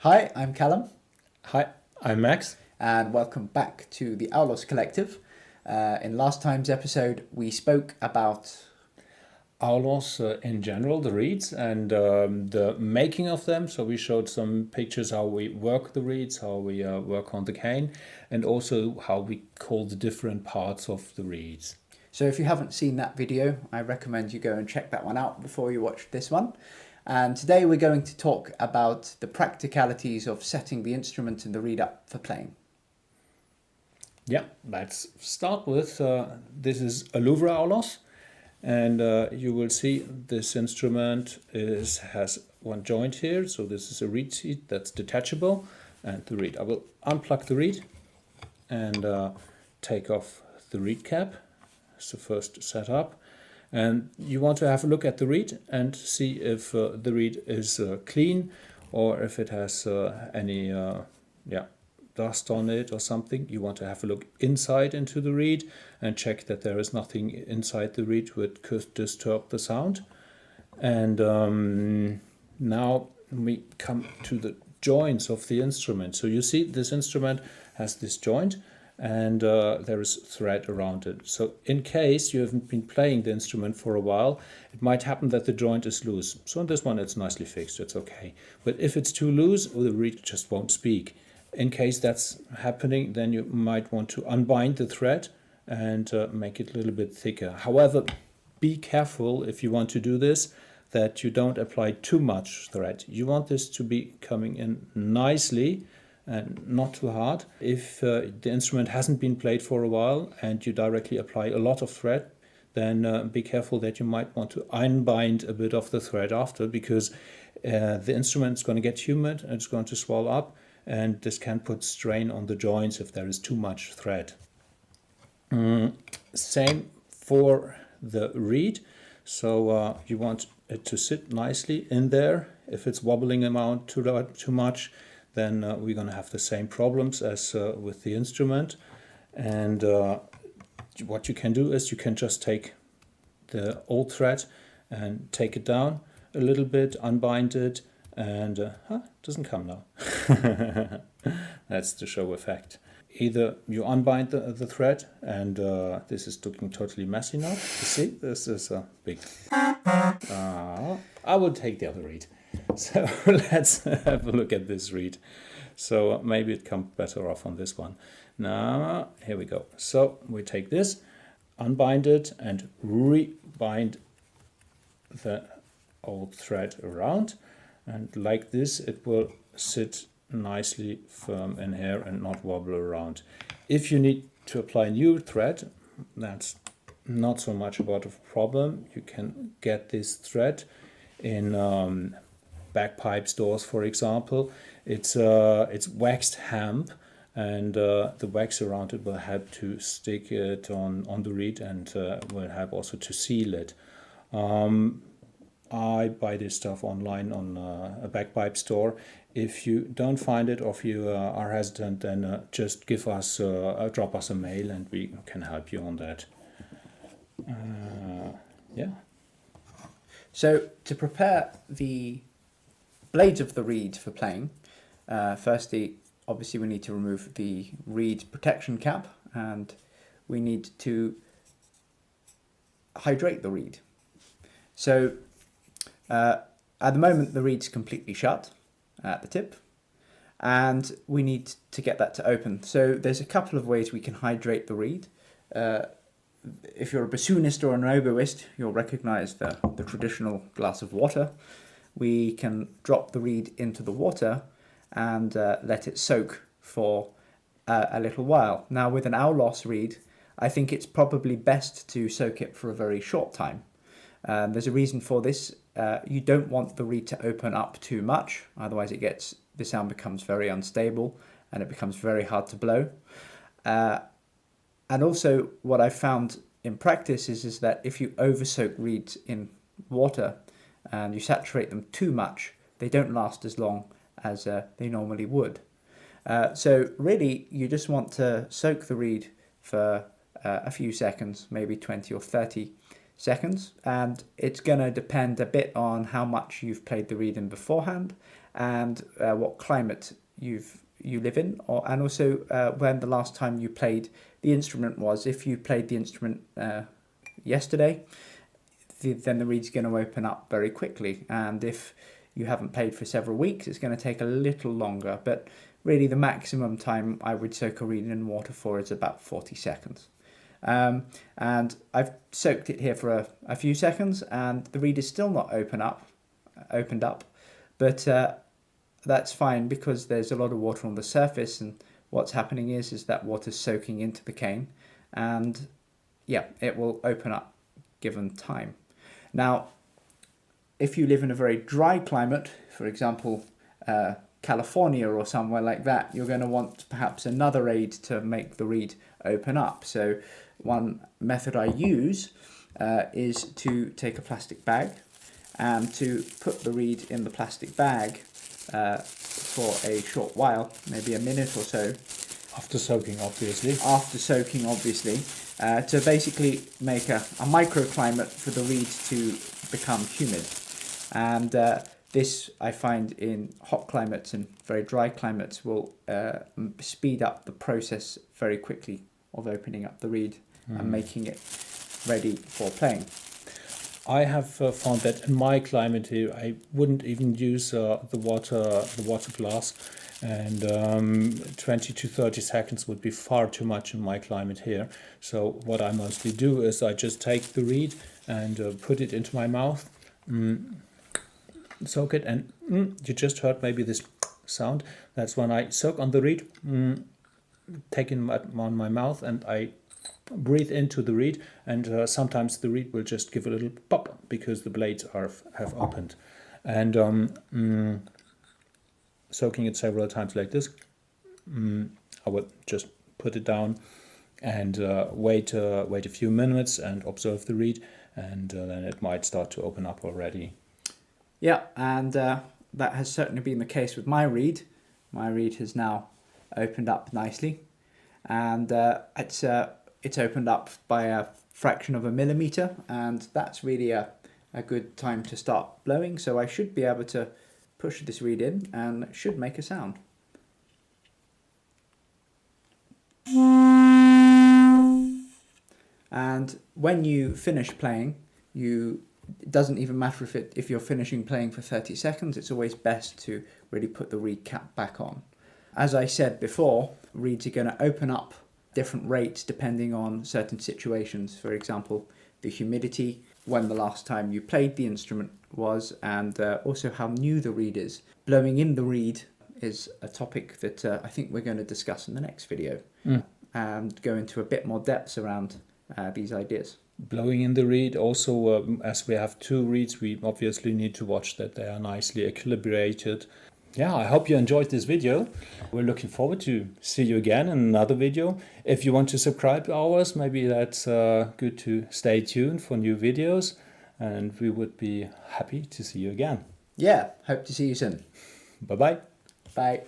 Hi, I'm Callum, Hi, I'm Max. and welcome back to the Aulos Collective. In last time's episode, we spoke about Aulos in general, the reeds and the making of them. So we showed some pictures how we work the reeds, how we work on the cane, and also how we call the different parts of the reeds. So if you haven't seen that video, I recommend you go and check that one out before you watch this one. And today we're going to talk about the practicalities of setting the instrument and the reed up for playing. Yeah, let's start with this is a Louvre Aulos, and you will see this instrument has one joint here. So this is a reed seat that's detachable, and the reed. I will unplug the reed and take off the reed cap. It's the first setup. And you want to have a look at the reed and see if the reed is clean or if it has any dust on it or something. You want to have a look inside into the reed and check that there is nothing inside the reed which could disturb the sound. And now we come to the joints of the instrument. So you see this instrument has this joint, and there is thread around it. So in case you haven't been playing the instrument for a while, it might happen that the joint is loose. So on this one it's nicely fixed, it's okay. But if it's too loose, the reed just won't speak. In case that's happening, then you might want to unbind the thread and make it a little bit thicker. However, be careful if you want to do this, that you don't apply too much thread. You want this to be coming in nicely and not too hard. If the instrument hasn't been played for a while and you directly apply a lot of thread, then be careful that you might want to unbind a bit of the thread after, because the instrument is going to get humid and it's going to swell up, and this can put strain on the joints if there is too much thread. Same for the reed. So you want it to sit nicely in there. If it's wobbling around too much, then we're going to have the same problems as with the instrument. And what you can do is you can just take the old thread and take it down a little bit, unbind it, and it doesn't come now. That's the show effect. Either you unbind the thread, and this is looking totally messy now. You see, this is a big... I will take the other reed. So let's have a look at this reed. So maybe it comes better off on this one. Now, here we go. So we take this, unbind it, and rebind the old thread around. And like this, it will sit nicely firm in here and not wobble around. If you need to apply new thread, that's not so much about a problem. You can get this thread in bagpipe stores, for example. It's waxed hemp, and the wax around it will help to stick it on the reed and will help also to seal it. I buy this stuff online on a bagpipe store. If you don't find it, or if you are hesitant, then just give us drop us a mail and we can help you on that. Yeah. So to prepare the blades of the reed for playing, firstly, obviously we need to remove the reed protection cap, and we need to hydrate the reed. So at the moment the reed's completely shut at the tip, and we need to get that to open. So there's a couple of ways we can hydrate the reed. If you're a bassoonist or an oboist, you'll recognize the traditional glass of water. We can drop the reed into the water and let it soak for a little while. Now with an Aulos reed, I think it's probably best to soak it for a very short time. There's a reason for this. You don't want the reed to open up too much, otherwise the sound becomes very unstable and it becomes very hard to blow. And also what I've found in practice is that if you over-soak reeds in water and you saturate them too much, they don't last as long as they normally would. So really you just want to soak the reed for a few seconds, maybe 20 or 30 seconds, and it's going to depend a bit on how much you've played the reed in beforehand and what climate you live in, and also when the last time you played the instrument was. If you played the instrument yesterday, then the reed's going to open up very quickly, and if you haven't played for several weeks, it's going to take a little longer, but really the maximum time I would soak a reed in water for is about 40 seconds. And I've soaked it here for a few seconds, and the reed is still not opened up, but that's fine because there's a lot of water on the surface, and what's happening is that water's soaking into the cane, and yeah, it will open up given time. Now, if you live in a very dry climate, for example, California or somewhere like that, you're going to want perhaps another aid to make the reed open up. So one method I use is to take a plastic bag and to put the reed in the plastic bag for a short while, maybe a minute or so. After soaking, obviously. To basically make a microclimate for the reed to become humid. And this, I find, in hot climates and very dry climates will speed up the process very quickly of opening up the reed and making it ready for playing. I have found that in my climate here, I wouldn't even use the water glass, and 20 to 30 seconds would be far too much in my climate here. So what I mostly do is I just take the reed and put it into my mouth, soak it, and you just heard maybe this sound. That's when I soak on the reed, take it on my mouth, and I breathe into the reed, and sometimes the reed will just give a little pop because the blades have opened. And soaking it several times like this, I would just put it down and wait a few minutes and observe the reed, and then it might start to open up already. Yeah, and that has certainly been the case with my reed. My reed has now opened up nicely, and it's opened up by a fraction of a millimeter, and that's really a good time to start blowing. So I should be able to push this reed in and it should make a sound. And when you finish playing, it doesn't even matter if you're finishing playing for 30 seconds, it's always best to really put the reed cap back on. As I said before, reeds are going to open up different rates depending on certain situations. For example, the humidity, when the last time you played the instrument was, and also how new the reed is. Blowing in the reed is a topic that I think we're going to discuss in the next video and go into a bit more depths around these ideas. Blowing in the reed, also as we have two reeds, we obviously need to watch that they are nicely equilibrated. Yeah, I hope you enjoyed this video. We're looking forward to see you again in another video. If you want to subscribe to ours, maybe that's good to stay tuned for new videos, and we would be happy to see you again. Yeah, hope to see you soon. Bye-bye. Bye.